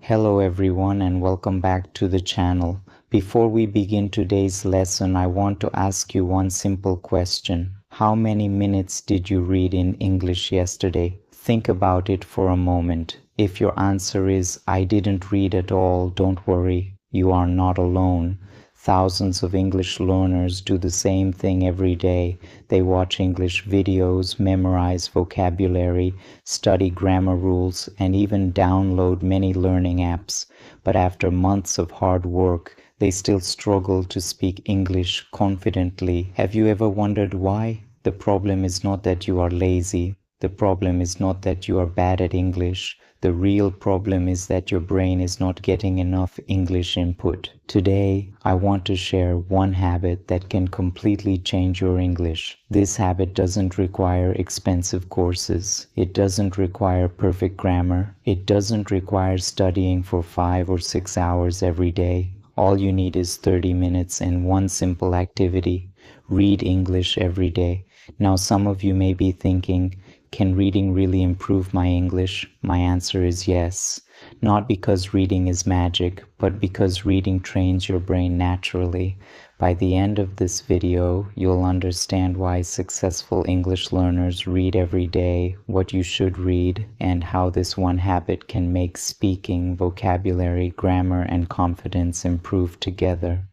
Hello everyone and welcome back to the channel. Before we begin today's lesson, I want to ask you one simple question. How many minutes did you read in English yesterday? Think about it for a moment. If your answer is, I didn't read at all, don't worry, you are not alone. Thousands of English learners do the same thing every day. They watch English videos, memorize vocabulary, study grammar rules, and even download many learning apps. But after months of hard work, they still struggle to speak English confidently. Have you ever wondered why? The problem is not that you are lazy. The problem is not that you are bad at English. The real problem is that your brain is not getting enough English input. Today, I want to share one habit that can completely change your English. This habit doesn't require expensive courses. It doesn't require perfect grammar. It doesn't require studying for 5 or 6 hours every day. All you need is 30 minutes and one simple activity. Read English every day. Now, some of you may be thinking, can reading really improve my English? My answer is yes. Not because reading is magic, but because reading trains your brain naturally. By the end of this video, you'll understand why successful English learners read every day, what you should read, and how this one habit can make speaking, vocabulary, grammar, and confidence improve together.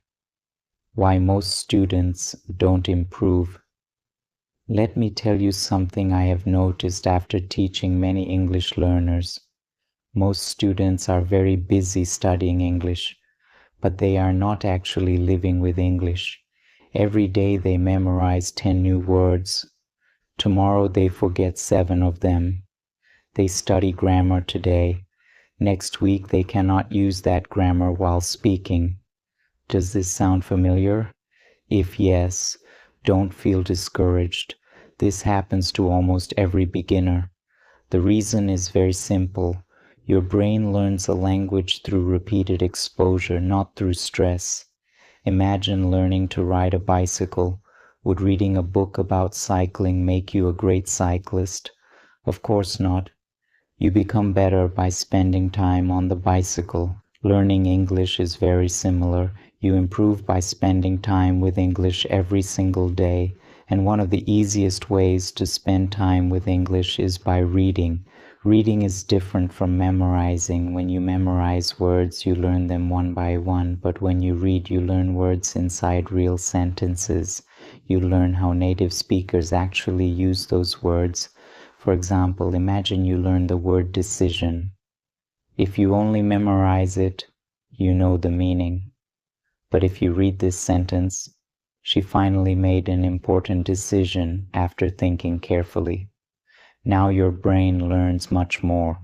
Why most students don't improve. Let me tell you something I have noticed after teaching many English learners. Most students are very busy studying English, but they are not actually living with English. Every day they memorize 10 new words. Tomorrow they forget 7 of them. They study grammar today. Next week they cannot use that grammar while speaking. Does this sound familiar? If yes, don't feel discouraged. This happens to almost every beginner. The reason is very simple. Your brain learns a language through repeated exposure, not through stress. Imagine learning to ride a bicycle. Would reading a book about cycling make you a great cyclist? Of course not. You become better by spending time on the bicycle. Learning English is very similar. You improve by spending time with English every single day. And one of the easiest ways to spend time with English is by reading. Reading is different from memorizing. When you memorize words, you learn them one by one. But when you read, you learn words inside real sentences. You learn how native speakers actually use those words. For example, imagine you learn the word decision. If you only memorize it, you know the meaning. But if you read this sentence, she finally made an important decision after thinking carefully. Now your brain learns much more.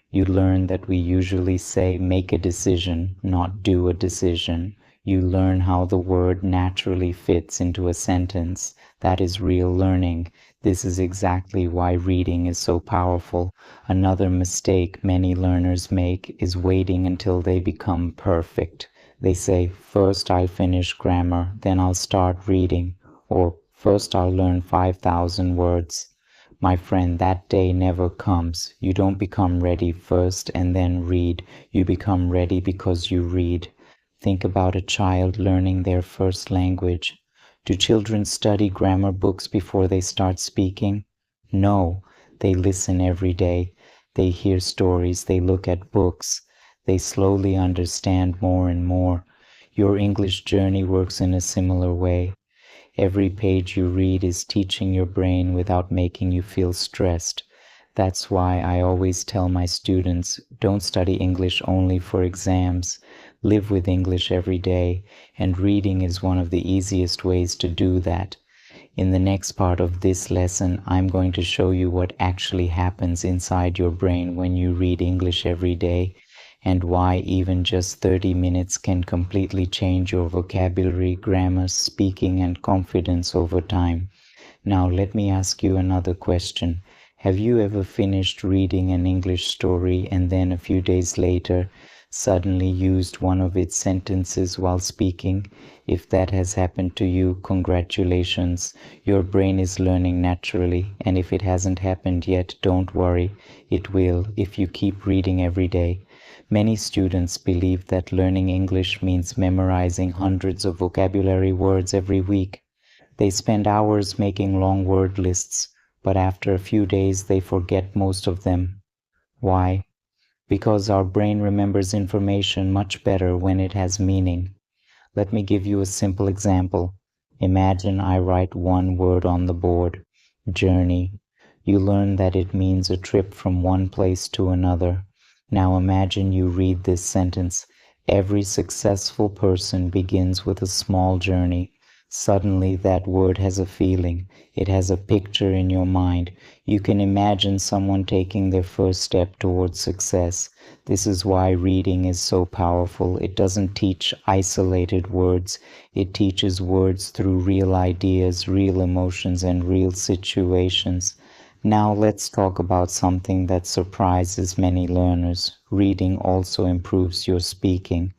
You learn that we usually say make a decision, not do a decision. You learn how the word naturally fits into a sentence. That is real learning. This is exactly why reading is so powerful. Another mistake many learners make is waiting until they become perfect. They say, first I'll finish grammar, then I'll start reading, or first I'll learn 5,000 words. My friend, that day never comes. You don't become ready first and then read. You become ready because you read. Think about a child learning their first language. Do children study grammar books before they start speaking? No, they listen every day. They hear stories, they look at books. They slowly understand more and more. Your English journey works in a similar way. Every page you read is teaching your brain without making you feel stressed. That's why I always tell my students, don't study English only for exams. Live with English every day, and reading is one of the easiest ways to do that. In the next part of this lesson, I'm going to show you what actually happens inside your brain when you read English every day, and why even just 30 minutes can completely change your vocabulary, grammar, speaking, and confidence over time. Now let me ask you another question. Have you ever finished reading an English story and then a few days later suddenly used one of its sentences while speaking? If that has happened to you, congratulations. Your brain is learning naturally, and if it hasn't happened yet, don't worry. It will if you keep reading every day. Many students believe that learning English means memorizing hundreds of vocabulary words every week. They spend hours making long word lists, but after a few days they forget most of them. Why? Because our brain remembers information much better when it has meaning. Let me give you a simple example. Imagine I write one word on the board, journey. You learn that it means a trip from one place to another. Now imagine you read this sentence. Every successful person begins with a small journey. Suddenly that word has a feeling. It has a picture in your mind. You can imagine someone taking their first step towards success. This is why reading is so powerful. It doesn't teach isolated words. It teaches words through real ideas, real emotions, and real situations. Now let's talk about something that surprises many learners. Reading also improves your speaking.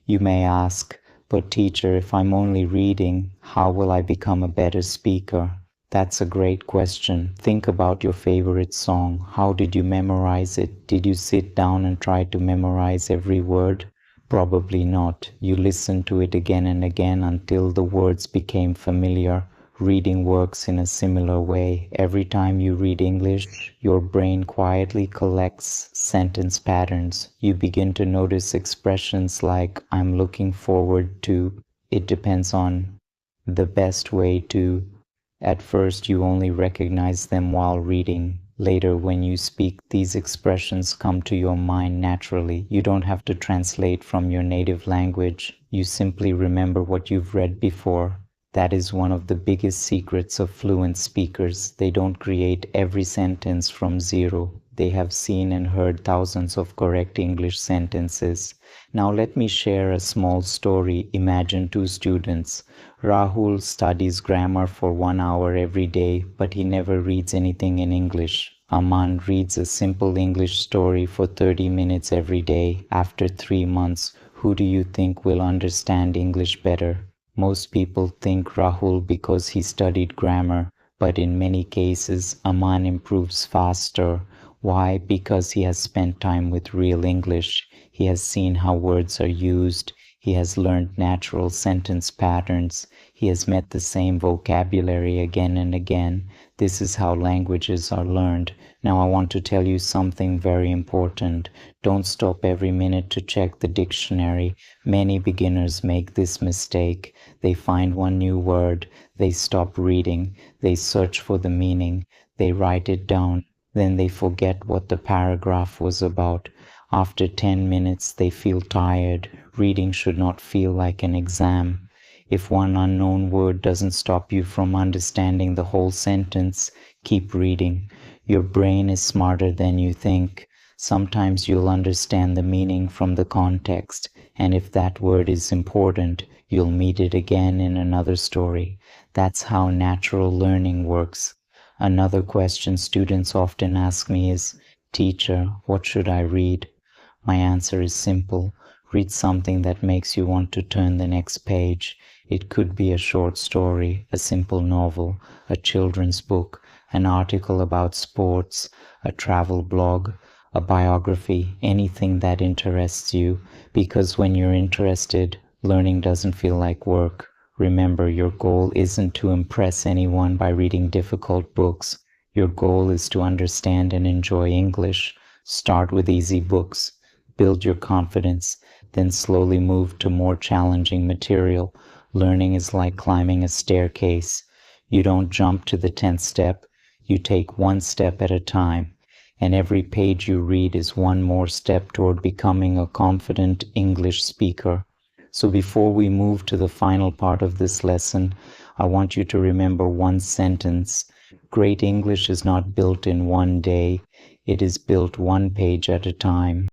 You may ask, but teacher, if I'm only reading, how will I become a better speaker? That's a great question. Think about your favorite song. How did you memorize it? Did you sit down and try to memorize every word? Probably not. You listened to it again and again until the words became familiar. Reading works in a similar way. Every time you read English, your brain quietly collects sentence patterns. You begin to notice expressions like I'm looking forward to. It depends on the best way to. At first, you only recognize them while reading. Later, when you speak, these expressions come to your mind naturally. You don't have to translate from your native language. You simply remember what you've read before. That is one of the biggest secrets of fluent speakers. They don't create every sentence from zero. They have seen and heard thousands of correct English sentences. Now let me share a small story. Imagine two students. Rahul studies grammar for 1 hour every day, but he never reads anything in English. Aman reads a simple English story for 30 minutes every day. After 3 months, who do you think will understand English better? Most people think Rahul because he studied grammar, but in many cases, Aman improves faster. Why? Because he has spent time with real English. He has seen how words are used. He has learned natural sentence patterns. He has met the same vocabulary again and again. This is how languages are learned. Now I want to tell you something very important. Don't stop every minute to check the dictionary. Many beginners make this mistake. They find one new word. They stop reading. They search for the meaning. They write it down. Then they forget what the paragraph was about. After 10 minutes, they feel tired. Reading should not feel like an exam. If one unknown word doesn't stop you from understanding the whole sentence, keep reading. Your brain is smarter than you think. Sometimes you'll understand the meaning from the context, and if that word is important, you'll meet it again in another story. That's how natural learning works. Another question students often ask me is, Teacher, what should I read? My answer is simple. Read something that makes you want to turn the next page. It could be a short story, a simple novel, a children's book, an article about sports, a travel blog, a biography, anything that interests you. Because when you're interested, learning doesn't feel like work. Remember, your goal isn't to impress anyone by reading difficult books. Your goal is to understand and enjoy English. Start with easy books. Build your confidence, then slowly move to more challenging material. Learning is like climbing a staircase. You don't jump to the 10th step, you take one step at a time. And every page you read is one more step toward becoming a confident English speaker. So before we move to the final part of this lesson, I want you to remember one sentence. Great English is not built in one day. It is built one page at a time.